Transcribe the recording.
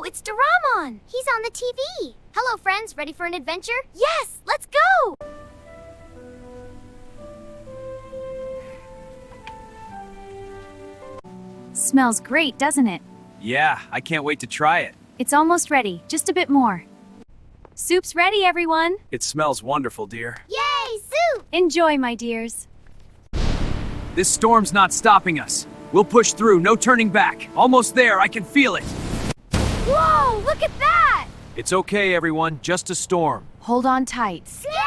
it's Doraemon! He's on the TV! Hello, friends, ready for an adventure? Yes, let's go! Smells great, doesn't it? Yeah, I can't wait to try it. It's almost ready, just a bit more. Soup's ready, everyone! It smells wonderful, dear. Yay, soup! Enjoy, my dears. This storm's not stopping us. We'll push through, no turning back. Almost there, I can feel it. Whoa, look at that! It's okay, everyone, just a storm. Hold on tight. Snap!